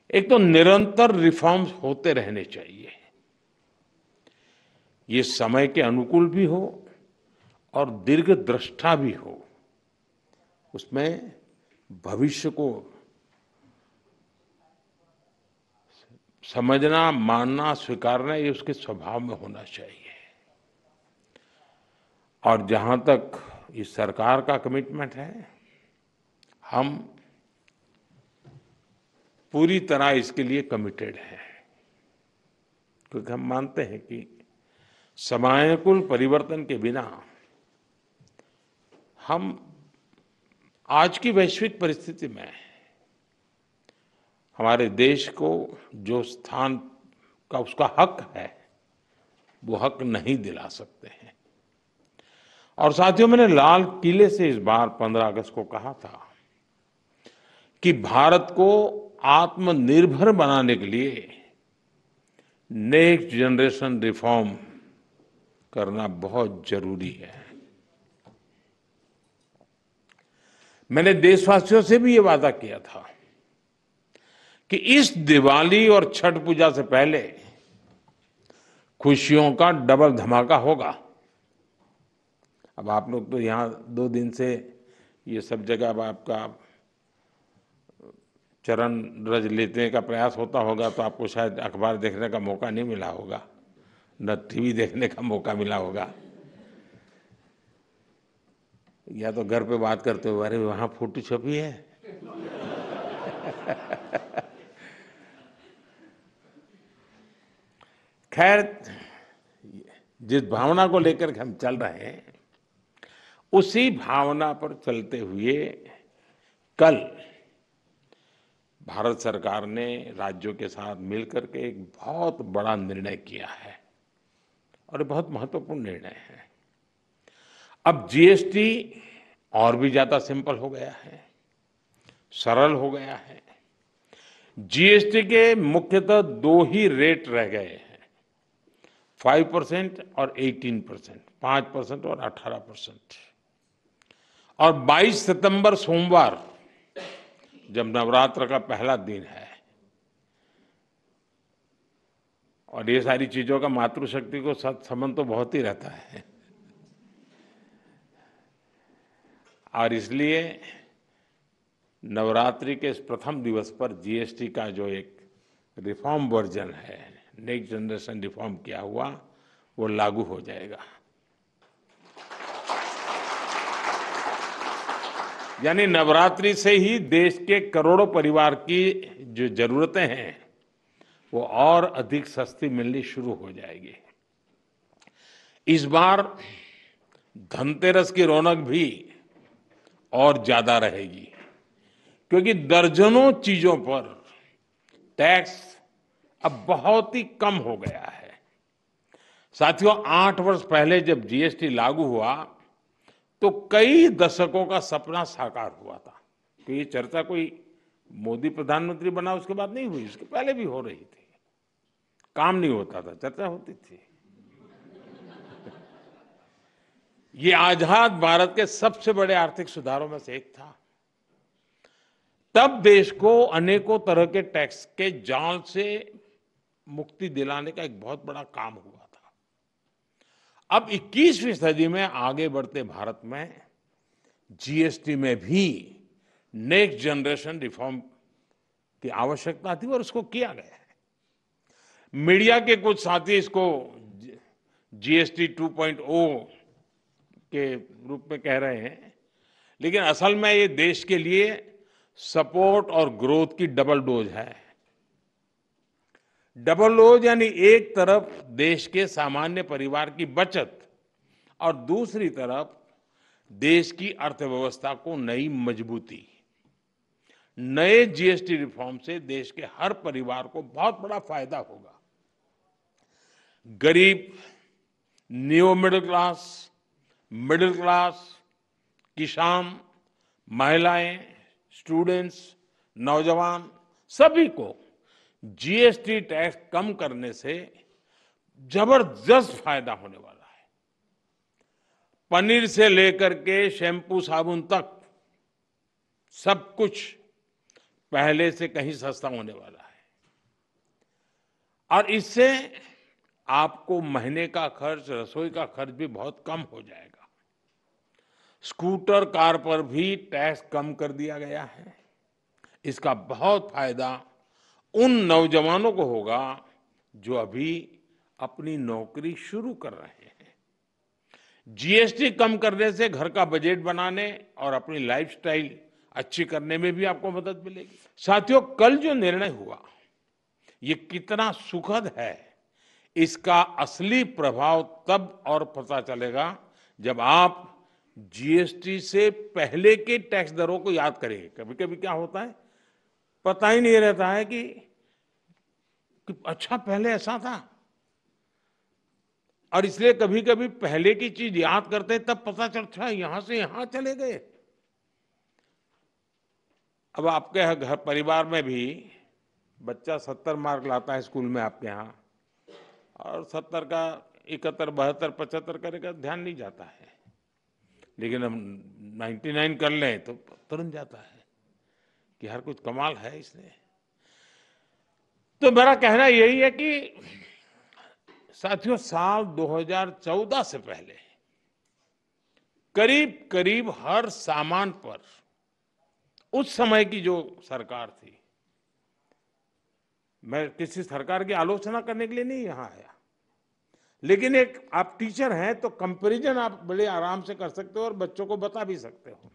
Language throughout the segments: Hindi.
एक तो निरंतर रिफॉर्म्स होते रहने चाहिए। ये समय के अनुकूल भी हो और दीर्घदृष्टा भी हो। उसमें भविष्य को समझना, मानना, स्वीकारना ये उसके स्वभाव में होना चाहिए। और जहां तक इस सरकार का कमिटमेंट है, हम पूरी तरह इसके लिए कमिटेड हैं, क्योंकि हम मानते हैं कि समयानुकूल परिवर्तन के बिना हम आज की वैश्विक परिस्थिति में हमारे देश को जो स्थान का उसका हक है, वो हक नहीं दिला सकते हैं। और साथियों, मैंने लाल किले से इस बार 15 अगस्त को कहा था कि भारत को आत्मनिर्भर बनाने के लिए नेक्स्ट जनरेशन रिफॉर्म करना बहुत जरूरी है। मैंने देशवासियों से भी ये वादा किया था कि इस दिवाली और छठ पूजा से पहले खुशियों का डबल धमाका होगा। अब आप लोग तो यहाँ 2 दिन से ये सब जगह अब आपका चरण रज लेने का प्रयास होता होगा, तो आपको शायद अखबार देखने का मौका नहीं मिला होगा, न टीवी देखने का मौका मिला होगा, या तो घर पे बात करते हो, अरे वहां फोटो छपी है। खैर, जिस भावना को लेकर हम चल रहे हैं, उसी भावना पर चलते हुए कल भारत सरकार ने राज्यों के साथ मिलकर के एक बहुत बड़ा निर्णय किया है, और ये बहुत महत्वपूर्ण निर्णय है। अब जीएसटी और भी ज्यादा सिंपल हो गया है, सरल हो गया है। जीएसटी के मुख्यतः 2 ही रेट रह गए हैं, 5% और 18%, 5% और 18%। और 22 सितंबर सोमवार, जब नवरात्र का पहला दिन है, और ये सारी चीजों का मातृशक्ति को संबंध तो बहुत ही रहता है, और इसलिए नवरात्रि के इस प्रथम दिवस पर जीएसटी का जो एक रिफॉर्म वर्जन है, नेक्स्ट जनरेशन रिफॉर्म किया हुआ, वो लागू हो जाएगा। यानी नवरात्रि से ही देश के करोड़ों परिवार की जो जरूरतें हैं, वो और अधिक सस्ती मिलनी शुरू हो जाएगी। इस बार धनतेरस की रौनक भी और ज्यादा रहेगी, क्योंकि दर्जनों चीजों पर टैक्स अब बहुत ही कम हो गया है। साथियों, 8 वर्ष पहले जब जीएसटी लागू हुआ, तो कई दशकों का सपना साकार हुआ था। तो ये चर्चा कोई मोदी प्रधानमंत्री बना उसके बाद नहीं हुई, उसके पहले भी हो रही थी। काम नहीं होता था, चर्चा होती थी। ये आजाद भारत के सबसे बड़े आर्थिक सुधारों में से एक था। तब देश को अनेकों तरह के टैक्स के जाल से मुक्ति दिलाने का एक बहुत बड़ा काम हुआ था। अब 21वीं सदी में आगे बढ़ते भारत में जीएसटी में भी नेक्स्ट जनरेशन रिफॉर्म की आवश्यकता थी, और उसको किया गया है। मीडिया के कुछ साथी इसको जीएसटी 2.0 के रूप में कह रहे हैं, लेकिन असल में ये देश के लिए सपोर्ट और ग्रोथ की डबल डोज है। डबल डोज यानी एक तरफ देश के सामान्य परिवार की बचत, और दूसरी तरफ देश की अर्थव्यवस्था को नई मजबूती। नए जीएसटी रिफॉर्म से देश के हर परिवार को बहुत बड़ा फायदा होगा। गरीब, न्यू मिडिल क्लास, किसान, महिलाएं, स्टूडेंट्स, नौजवान, सभी को जीएसटी टैक्स कम करने से जबरदस्त फायदा होने वाला है। पनीर से लेकर के शैम्पू साबुन तक सब कुछ पहले से कहीं सस्ता होने वाला है। और इससे आपको महीने का खर्च, रसोई का खर्च भी बहुत कम हो जाएगा। स्कूटर, कार पर भी टैक्स कम कर दिया गया है। इसका बहुत फायदा उन नौजवानों को होगा जो अभी अपनी नौकरी शुरू कर रहे हैं। जीएसटी कम करने से घर का बजट बनाने और अपनी लाइफस्टाइल अच्छी करने में भी आपको मदद मिलेगी। साथियों, कल जो निर्णय हुआ ये कितना सुखद है, इसका असली प्रभाव तब और पता चलेगा जब आप जीएसटी से पहले के टैक्स दरों को याद करेंगे। कभी कभी क्या होता है, पता ही नहीं रहता है कि अच्छा पहले ऐसा था, और इसलिए कभी कभी पहले की चीज याद करते हैं तब पता चलता है यहां से यहां चले गए। अब आपके घर परिवार में भी बच्चा 70 मार्क लाता है स्कूल में आपके यहाँ, और 70 का 71, 72, 75 करेगा, ध्यान नहीं जाता है। लेकिन हम 99 कर लें तो तुरंत जाता है कि हर कुछ कमाल है इसने। तो मेरा कहना यही है कि साथियों, साल 2014 से पहले करीब करीब हर सामान पर, उस समय की जो सरकार थी, मैं किसी सरकार की आलोचना करने के लिए नहीं यहां आया, लेकिन एक आप टीचर हैं तो कंपैरिजन आप बड़े आराम से कर सकते हो और बच्चों को बता भी सकते हो।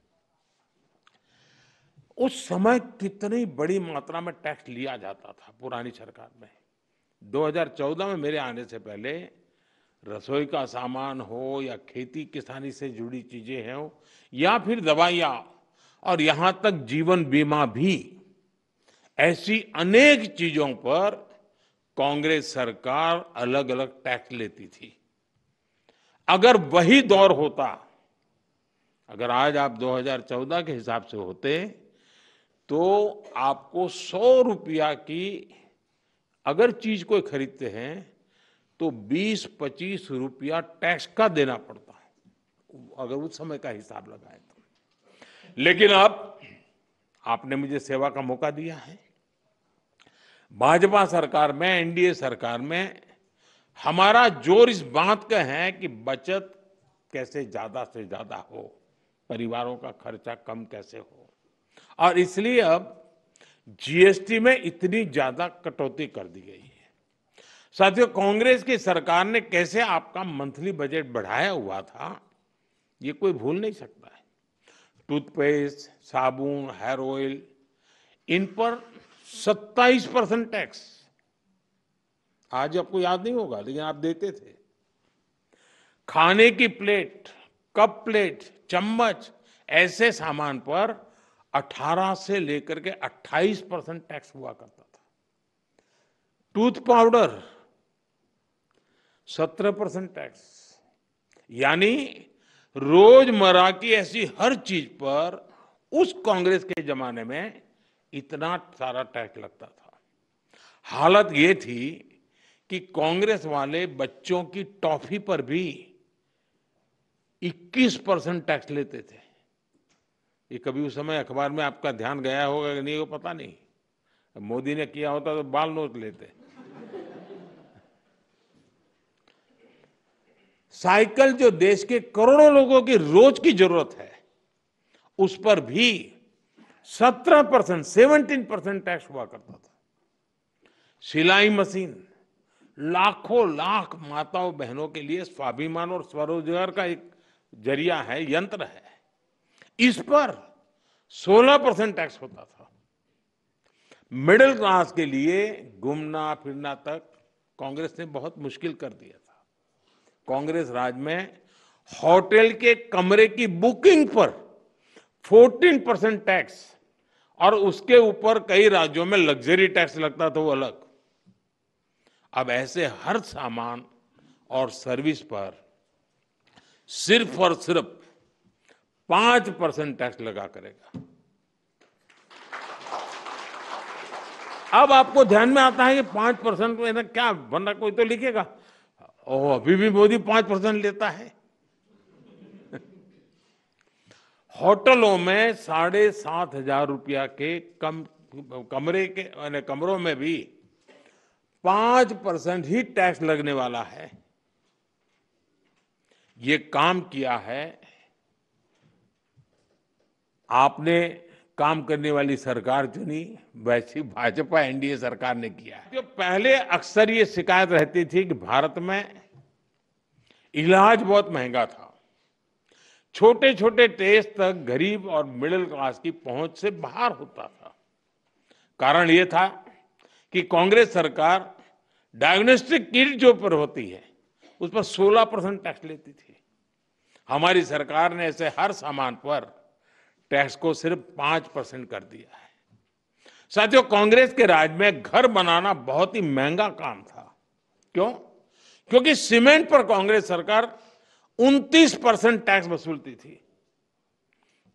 उस समय कितनी बड़ी मात्रा में टैक्स लिया जाता था पुरानी सरकार में। 2014 में मेरे आने से पहले रसोई का सामान हो या खेती किसानी से जुड़ी चीजें हो या फिर दवाइयां और यहां तक जीवन बीमा भी, ऐसी अनेक चीजों पर कांग्रेस सरकार अलग अलग टैक्स लेती थी। अगर वही दौर होता, अगर आज आप 2014 के हिसाब से होते तो आपको 100 रुपया की अगर चीज कोई खरीदते हैं तो 20-25 रुपया टैक्स का देना पड़ता है, अगर उस समय का हिसाब लगाए तो। लेकिन अब आपने मुझे सेवा का मौका दिया है। भाजपा सरकार में, एनडीए सरकार में हमारा जोर इस बात का है कि बचत कैसे ज्यादा से ज्यादा हो, परिवारों का खर्चा कम कैसे हो, और इसलिए अब जीएसटी में इतनी ज्यादा कटौती कर दी गई है। साथियों, कांग्रेस की सरकार ने कैसे आपका मंथली बजट बढ़ाया हुआ था, ये कोई भूल नहीं सकता है। टूथपेस्ट, साबुन, हेयर ऑयल, इन पर 27% टैक्स, आज आपको याद नहीं होगा लेकिन आप देते थे। खाने की प्लेट, कप प्लेट, चम्मच, ऐसे सामान पर 18 से लेकर के 28% टैक्स हुआ करता था। टूथ पाउडर 17% टैक्स, यानी रोजमर्रा की ऐसी हर चीज पर उस कांग्रेस के जमाने में इतना सारा टैक्स लगता था। हालत ये थी कि कांग्रेस वाले बच्चों की टॉफी पर भी 21% टैक्स लेते थे। ये कभी उस समय अखबार में आपका ध्यान गया होगा कि नहीं वो पता नहीं, मोदी ने किया होता तो बाल नोच लेते। साइकिल जो देश के करोड़ों लोगों की रोज की जरूरत है, उस पर भी 17% टैक्स हुआ करता था। सिलाई मशीन लाखों लाख माताओं बहनों के लिए स्वाभिमान और स्वरोजगार का एक जरिया है, यंत्र है, इस पर 16% टैक्स होता था। मिडिल क्लास के लिए घूमना फिरना तक कांग्रेस ने बहुत मुश्किल कर दिया था। कांग्रेस राज में होटल के कमरे की बुकिंग पर 14% टैक्स, और उसके ऊपर कई राज्यों में लग्जरी टैक्स लगता था, वो अलग। अब ऐसे हर सामान और सर्विस पर सिर्फ और सिर्फ 5% टैक्स लगा करेगा। अब आपको ध्यान में आता है कि 5% में क्या, वरना कोई तो लिखेगा ओ अभी भी मोदी 5% लेता है। होटलों में 7,500 रुपया के कमरे के कमरों में भी 5% ही टैक्स लगने वाला है। ये काम किया है आपने, काम करने वाली सरकार चुनी, वैसी भाजपा एनडीए सरकार ने किया है। जो पहले अक्सर ये शिकायत रहती थी कि भारत में इलाज बहुत महंगा था, छोटे छोटे टेस्ट तक गरीब और मिडिल क्लास की पहुंच से बाहर होता था। कारण ये था कि कांग्रेस सरकार डायग्नोस्टिक किट जो पर होती है उस पर 16% टैक्स लेती थी। हमारी सरकार ने ऐसे हर सामान पर टैक्स को सिर्फ 5% कर दिया है। साथियों, कांग्रेस के राज में घर बनाना बहुत ही महंगा काम था। क्यों? क्योंकि सीमेंट पर कांग्रेस सरकार 29% टैक्स वसूलती थी।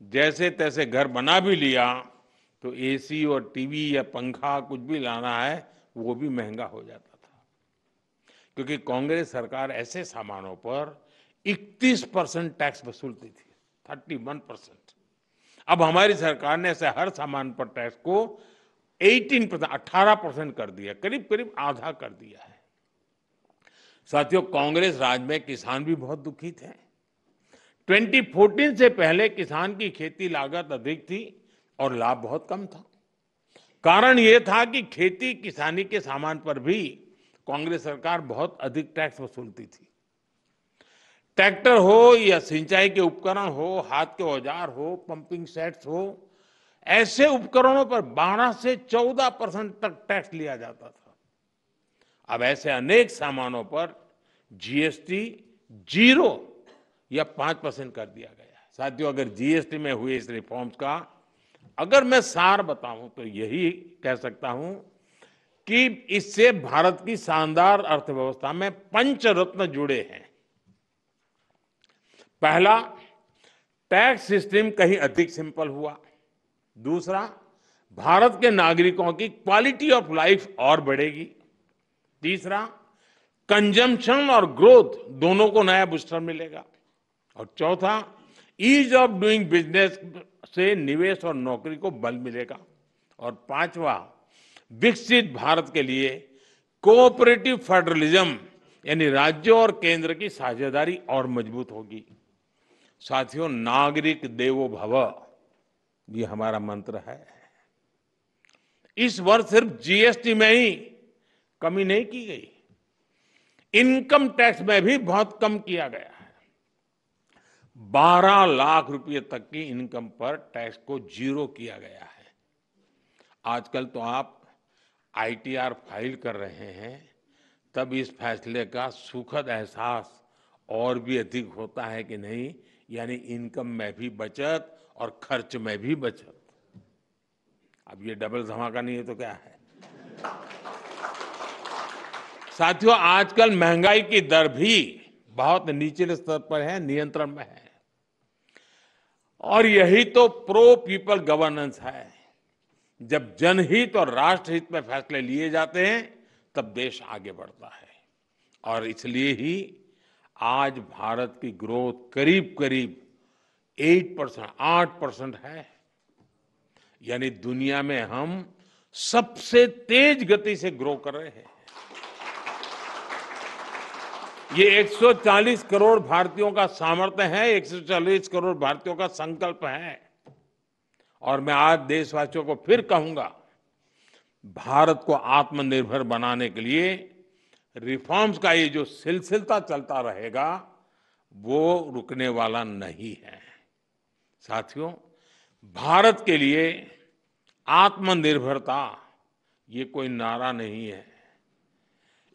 जैसे तैसे घर बना भी लिया तो एसी और टीवी या पंखा कुछ भी लाना है वो भी महंगा हो जाता था, क्योंकि कांग्रेस सरकार ऐसे सामानों पर 31% टैक्स वसूलती थी, 31%। अब हमारी सरकार ने ऐसे हर सामान पर टैक्स को 18% कर दिया, करीब करीब आधा कर दिया है। साथियों, कांग्रेस राज में किसान भी बहुत दुखी थे। 2014 से पहले किसान की खेती लागत अधिक थी और लाभ बहुत कम था। कारण यह था कि खेती किसानी के सामान पर भी कांग्रेस सरकार बहुत अधिक टैक्स वसूलती थी। ट्रैक्टर हो या सिंचाई के उपकरण हो, हाथ के औजार हो, पंपिंग सेट्स हो, ऐसे उपकरणों पर 12 से 14% तक टैक्स लिया जाता था। अब ऐसे अनेक सामानों पर जीएसटी 0 या 5% कर दिया गया है। साथियों, अगर जीएसटी में हुए इस रिफॉर्म्स का अगर मैं सार बताऊं तो यही कह सकता हूं कि इससे भारत की शानदार अर्थव्यवस्था में पंचरत्न जुड़े हैं। पहला, टैक्स सिस्टम कहीं अधिक सिंपल हुआ। दूसरा, भारत के नागरिकों की क्वालिटी ऑफ लाइफ और बढ़ेगी। तीसरा, कंजम्पशन और ग्रोथ दोनों को नया बूस्टर मिलेगा। और चौथा, ईज ऑफ डूइंग बिजनेस से निवेश और नौकरी को बल मिलेगा। और पांचवा, विकसित भारत के लिए कोऑपरेटिव फेडरलिज्म यानी राज्यों और केंद्र की साझेदारी और मजबूत होगी। साथियों, नागरिक देवो भव ये हमारा मंत्र है। इस वर्ष सिर्फ जीएसटी में ही कमी नहीं की गई, इनकम टैक्स में भी बहुत कम किया गया है। 12 लाख रुपए तक की इनकम पर टैक्स को 0 किया गया है। आजकल तो आप आईटीआर फाइल कर रहे हैं, तब इस फैसले का सुखद एहसास और भी अधिक होता है कि नहीं, यानी इनकम में भी बचत और खर्च में भी बचत। अब ये डबल धमाका नहीं है तो क्या है? साथियों, आजकल महंगाई की दर भी बहुत निचले स्तर पर है, नियंत्रण में है। और यही तो प्रो पीपल गवर्नेंस है। जब जनहित और राष्ट्रहित में फैसले लिए जाते हैं तब देश आगे बढ़ता है। और इसलिए ही आज भारत की ग्रोथ करीब करीब 8% है। यानी दुनिया में हम सबसे तेज गति से ग्रो कर रहे हैं। ये 140 करोड़ भारतीयों का सामर्थ्य है, 140 करोड़ भारतीयों का संकल्प है। और मैं आज देशवासियों को फिर कहूंगा, भारत को आत्मनिर्भर बनाने के लिए रिफॉर्म्स का ये जो सिलसिला चलता रहेगा वो रुकने वाला नहीं है। साथियों, भारत के लिए आत्मनिर्भरता ये कोई नारा नहीं है,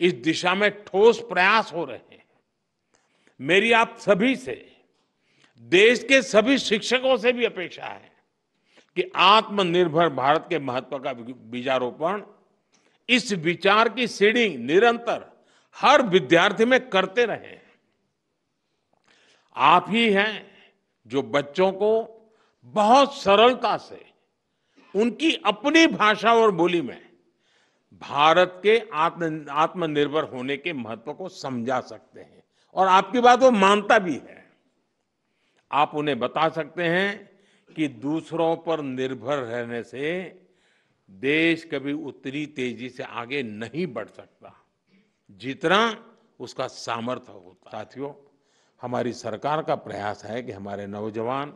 इस दिशा में ठोस प्रयास हो रहे हैं। मेरी आप सभी से, देश के सभी शिक्षकों से भी अपेक्षा है कि आत्मनिर्भर भारत के महत्व का बीजारोपण, इस विचार की सीडिंग निरंतर हर विद्यार्थी में करते रहें। आप ही हैं जो बच्चों को बहुत सरलता से उनकी अपनी भाषा और बोली में भारत के आत्मनिर्भर होने के महत्व को समझा सकते हैं। और आपकी बात वो मानता भी है। आप उन्हें बता सकते हैं कि दूसरों पर निर्भर रहने से देश कभी उतनी तेजी से आगे नहीं बढ़ सकता जितना उसका सामर्थ्य होता। साथियों, हमारी सरकार का प्रयास है कि हमारे नौजवान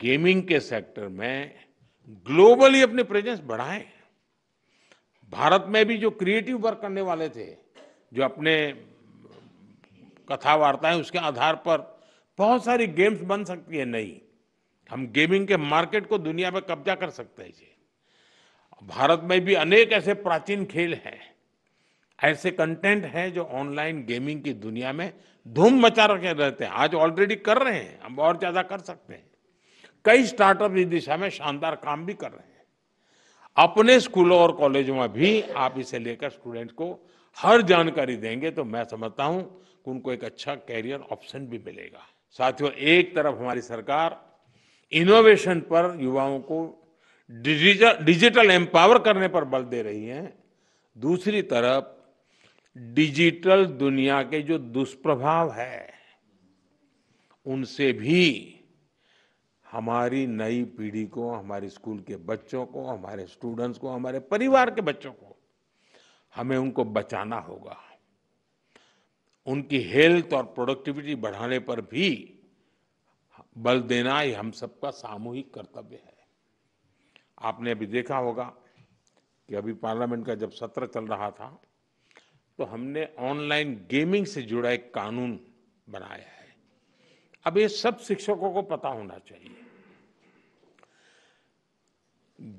गेमिंग के सेक्टर में ग्लोबली अपनी प्रेजेंस बढ़ाएं। भारत में भी जो क्रिएटिव वर्क करने वाले थे, जो अपने कथा वार्ताएं उसके आधार पर बहुत सारी गेम्स बन सकती है नई। हम गेमिंग के मार्केट को दुनिया में कब्जा कर सकते हैं जी। भारत में भी अनेक ऐसे प्राचीन खेल हैं, ऐसे कंटेंट हैं जो ऑनलाइन गेमिंग की दुनिया में धूम मचा रखे रहते हैं। आज ऑलरेडी कर रहे हैं, हम और ज्यादा कर सकते हैं। कई स्टार्टअप इस दिशा में शानदार काम भी कर रहे हैं। अपने स्कूलों और कॉलेजों में भी आप इसे लेकर स्टूडेंट को हर जानकारी देंगे तो मैं समझता हूं कि उनको एक अच्छा कैरियर ऑप्शन भी मिलेगा। साथियों, एक तरफ हमारी सरकार इनोवेशन पर युवाओं को डिजिटल एम्पावर करने पर बल दे रही है, दूसरी तरफ डिजिटल दुनिया के जो दुष्प्रभाव है उनसे भी हमारी नई पीढ़ी को, हमारे स्कूल के बच्चों को, हमारे स्टूडेंट्स को, हमारे परिवार के बच्चों को हमें उनको बचाना होगा। उनकी हेल्थ और प्रोडक्टिविटी बढ़ाने पर भी बल देना ये हम सबका सामूहिक कर्तव्य है। आपने अभी देखा होगा कि अभी पार्लियामेंट का जब सत्र चल रहा था तो हमने ऑनलाइन गेमिंग से जुड़ा एक कानून बनाया है। अब ये सब शिक्षकों को पता होना चाहिए।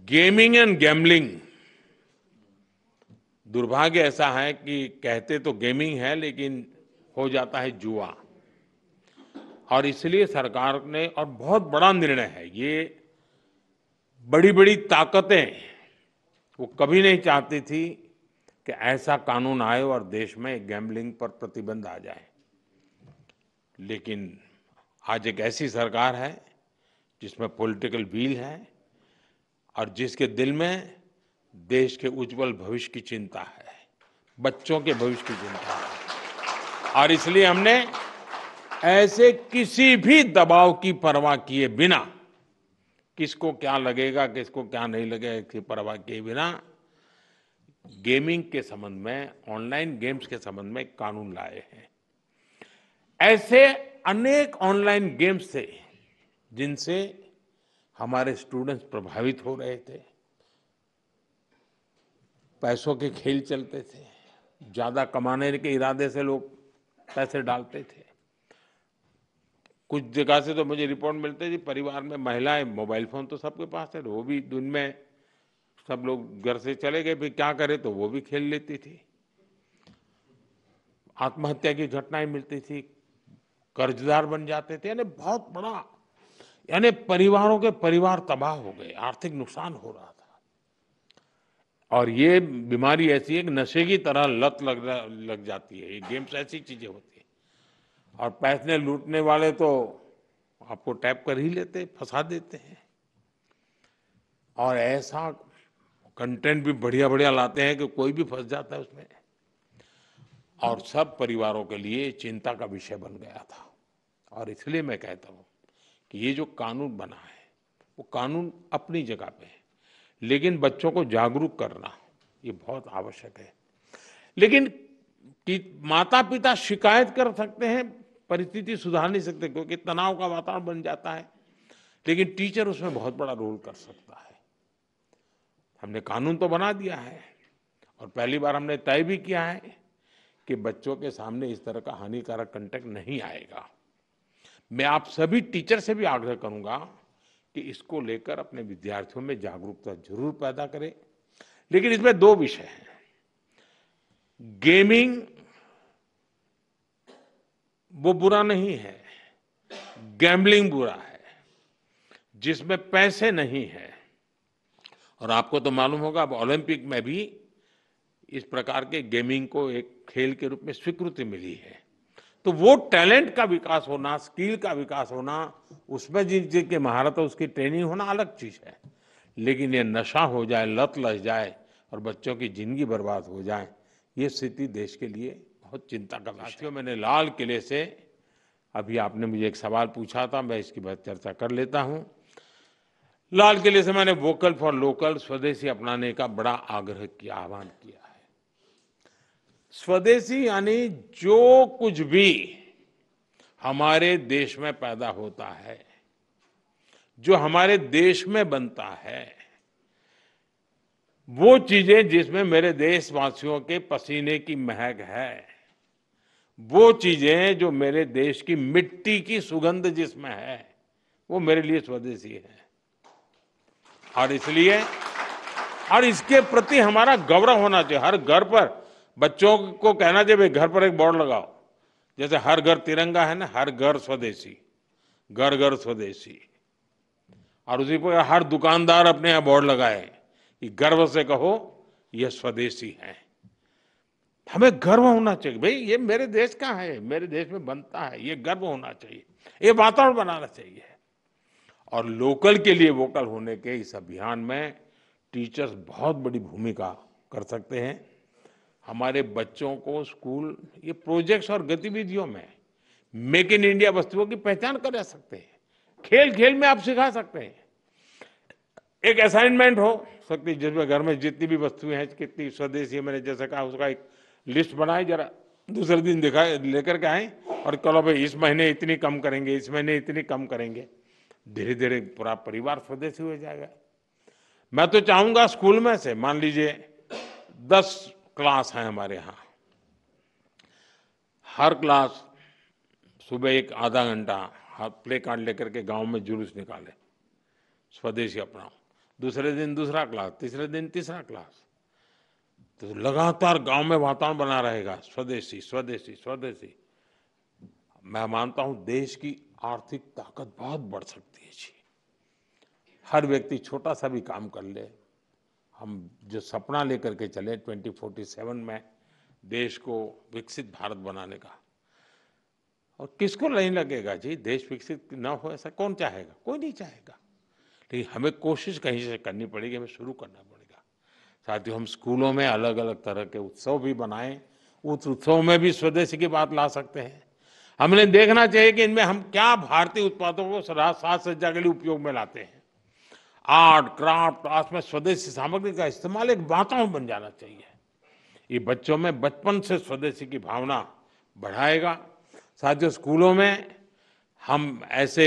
गेमिंग एंड गैम्बलिंग, दुर्भाग्य ऐसा है कि कहते तो गेमिंग है लेकिन हो जाता है जुआ। और इसलिए सरकार ने, और बहुत बड़ा निर्णय है ये, बड़ी बड़ी ताकतें वो कभी नहीं चाहती थी कि ऐसा कानून आए और देश में गैम्बलिंग पर प्रतिबंध आ जाए। लेकिन आज एक ऐसी सरकार है जिसमें पॉलिटिकल विल है और जिसके दिल में देश के उज्जवल भविष्य की चिंता है, बच्चों के भविष्य की चिंता है। और इसलिए हमने ऐसे किसी भी दबाव की परवाह किए बिना, किसको क्या लगेगा, किसको क्या नहीं लगेगा, इसकी परवाह किए बिना गेमिंग के संबंध में, ऑनलाइन गेम्स के संबंध में कानून लाए हैं। ऐसे अनेक ऑनलाइन गेम्स थे जिनसे हमारे स्टूडेंट्स प्रभावित हो रहे थे। पैसों के खेल चलते थे, ज्यादा कमाने के इरादे से लोग पैसे डालते थे। कुछ जगह से तो मुझे रिपोर्ट मिलते जी, परिवार में महिलाएं, मोबाइल फोन तो सबके पास है, वो भी दिन में सब लोग घर से चले गए, फिर क्या करे तो वो भी खेल लेती थी। आत्महत्या की घटनाएं मिलती थी, कर्जदार बन जाते थे। यानी बहुत बड़ा, यानी परिवारों के परिवार तबाह हो गए, आर्थिक नुकसान हो रहा था। और ये बीमारी ऐसी है कि नशे की तरह लत लग जाती है। ये गेम्स ऐसी चीजें होती है और पैसे लूटने वाले तो आपको टैप कर ही लेते, फंसा देते हैं। और ऐसा कंटेंट भी बढ़िया बढ़िया लाते हैं कि कोई भी फंस जाता है उसमें। और सब परिवारों के लिए चिंता का विषय बन गया था। और इसलिए मैं कहता हूं कि ये जो कानून बना है वो कानून अपनी जगह पे है, लेकिन बच्चों को जागरूक करना ये बहुत आवश्यक है। लेकिन माता पिता शिकायत कर सकते हैं, परिस्थिति सुधार नहीं सकते क्योंकि तनाव का वातावरण बन जाता है, लेकिन टीचर उसमें बहुत बड़ा रोल कर सकता है। हमने कानून तो बना दिया है और पहली बार हमने तय भी किया है कि बच्चों के सामने इस तरह का हानिकारक कंटेंट नहीं आएगा। मैं आप सभी टीचर से भी आग्रह करूंगा कि इसको लेकर अपने विद्यार्थियों में जागरूकता जरूर पैदा करें। लेकिन इसमें दो विषय हैं। गेमिंग वो बुरा नहीं है, गैम्बलिंग बुरा है, जिसमें पैसे नहीं है। और आपको तो मालूम होगा अब ओलंपिक में भी इस प्रकार के गेमिंग को एक खेल के रूप में स्वीकृति मिली है। तो वो टैलेंट का विकास होना, स्किल का विकास होना, उसमें जिनकी महारत है उसकी ट्रेनिंग होना अलग चीज है। लेकिन ये नशा हो जाए, लत लग जाए और बच्चों की जिंदगी बर्बाद हो जाए, ये स्थिति देश के लिए बहुत चिंता का विषय है। मैंने लाल किले से, अभी आपने मुझे एक सवाल पूछा था, मैं इसकी बात चर्चा कर लेता हूं। लाल किले से मैंने वोकल फॉर लोकल, स्वदेशी अपनाने का बड़ा आग्रह किया, आह्वान किया है। स्वदेशी यानी जो कुछ भी हमारे देश में पैदा होता है, जो हमारे देश में बनता है, वो चीजें जिसमें मेरे देशवासियों के पसीने की महक है, वो चीजें जो मेरे देश की मिट्टी की सुगंध जिसमें है, वो मेरे लिए स्वदेशी है। और इसलिए और इसके प्रति हमारा गौरव होना चाहिए। हर घर पर बच्चों को कहना चाहिए, भाई घर पर एक बोर्ड लगाओ, जैसे हर घर तिरंगा है ना, हर घर स्वदेशी, घर घर स्वदेशी। और उसी पर हर दुकानदार अपने यहाँ बोर्ड लगाए कि गर्व से कहो यह स्वदेशी है। हमें गर्व होना चाहिए, भाई ये मेरे देश का है, मेरे देश में बनता है, ये गर्व होना चाहिए, ये वातावरण बनाना चाहिए। और लोकल के लिए वोकल होने के इस अभियान में टीचर्स बहुत बड़ी भूमिका कर सकते हैं। हमारे बच्चों को स्कूल ये प्रोजेक्ट्स और गतिविधियों में मेक इन इंडिया वस्तुओं की पहचान करा सकते हैं। खेल खेल में आप सिखा सकते हैं। एक असाइनमेंट हो सकती है जिसमें घर में जितनी भी वस्तुएं हैं, कितनी स्वदेशी है, मैंने जैसे कहा, उसका एक लिस्ट बनाए, जरा दूसरे दिन दिखाए, लेकर के आए और चलो भाई इस महीने इतनी कम करेंगे, इस महीने इतनी कम करेंगे। धीरे धीरे पूरा परिवार स्वदेशी हो जाएगा। मैं तो चाहूंगा स्कूल में से, मान लीजिए 10 क्लास हैं हमारे यहाँ, हर क्लास सुबह एक आधा घंटा प्ले कार्ड लेकर के गांव में जुलूस निकाले, स्वदेशी अपनाओ। दूसरे दिन दूसरा क्लास, तीसरे दिन तीसरा क्लास, तो लगातार गांव में वातावरण बना रहेगा, स्वदेशी स्वदेशी स्वदेशी। मैं मानता हूं देश की आर्थिक ताकत बहुत बढ़ सकती है जी। हर व्यक्ति छोटा सा भी काम कर ले, हम जो सपना लेकर के चले 2047 में देश को विकसित भारत बनाने का, और किसको नहीं लगेगा जी देश विकसित न हो, ऐसा कौन चाहेगा? कोई नहीं चाहेगा। लेकिन हमें कोशिश कहीं से करनी पड़ेगी, हमें शुरू करना पड़ेगा। साथियों, हम स्कूलों में अलग अलग तरह के उत्सव भी बनाएं, उस उत्सव में भी स्वदेशी की बात ला सकते हैं। हमने देखना चाहिए कि इनमें हम क्या भारतीय उत्पादों को साज सज्जा के लिए उपयोग में लाते हैं। आर्ट क्राफ्ट क्लास में स्वदेशी सामग्री का इस्तेमाल एक वातावरण बन जाना चाहिए। ये बच्चों में बचपन से स्वदेशी की भावना बढ़ाएगा। साथियों, स्कूलों में हम ऐसे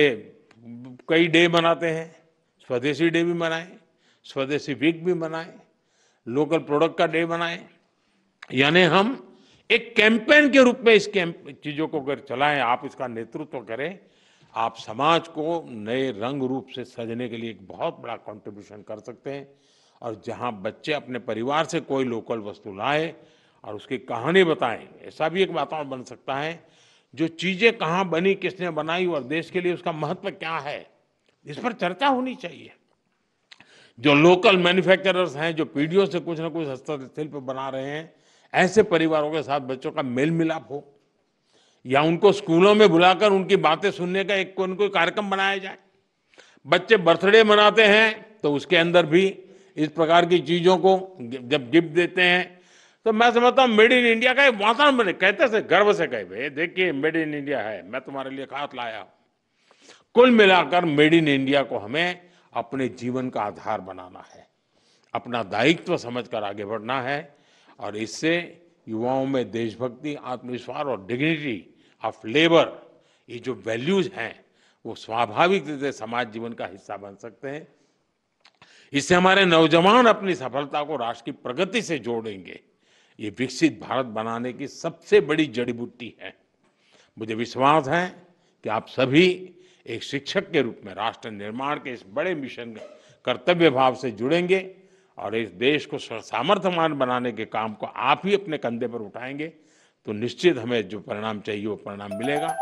कई डे मनाते हैं, स्वदेशी डे भी मनाएं, स्वदेशी वीक भी मनाएं, लोकल प्रोडक्ट का डे बनाएं। यानी हम एक कैंपेन के रूप में इस चीजों को अगर चलाएं, आप इसका नेतृत्व करें, आप समाज को नए रंग रूप से सजने के लिए एक बहुत बड़ा कंट्रीब्यूशन कर सकते हैं। और जहां बच्चे अपने परिवार से कोई लोकल वस्तु लाए और उसकी कहानी बताएं, ऐसा भी एक वातावरण बन सकता है। जो चीजें कहाँ बनी, किसने बनाई और देश के लिए उसका महत्व क्या है, इस पर चर्चा होनी चाहिए। जो लोकल मैन्युफैक्चरर्स हैं, जो पीढ़ियों से कुछ ना कुछ हस्तशिल्प बना रहे हैं, ऐसे परिवारों के साथ बच्चों का मेल मिलाप हो, या उनको स्कूलों में बुलाकर उनकी बातें सुनने का एक कोई कार्यक्रम बनाया जाए। बच्चे बर्थडे मनाते हैं तो उसके अंदर भी इस प्रकार की चीजों को जब गिफ्ट देते हैं, तो मैं समझता हूँ मेड इन इंडिया का एक वातावरण बने। कहते से गर्व से कहे, भाई देखिए मेड इन इंडिया है, मैं तुम्हारे लिए खास लाया हूं। कुल मिलाकर मेड इन इंडिया को हमें अपने जीवन का आधार बनाना है, अपना दायित्व समझकर आगे बढ़ना है। और इससे युवाओं में देशभक्ति, आत्मविश्वास और डिग्निटी ऑफ लेबर, ये जो वैल्यूज हैं, वो स्वाभाविक रूप से समाज जीवन का हिस्सा बन सकते हैं। इससे हमारे नौजवान अपनी सफलता को राष्ट्र की प्रगति से जोड़ेंगे। ये विकसित भारत बनाने की सबसे बड़ी जड़ी बूटी है। मुझे विश्वास है कि आप सभी एक शिक्षक के रूप में राष्ट्र निर्माण के इस बड़े मिशन में कर्तव्य भाव से जुड़ेंगे और इस देश को सामर्थ्यवान बनाने के काम को आप ही अपने कंधे पर उठाएंगे, तो निश्चित हमें जो परिणाम चाहिए वो परिणाम मिलेगा।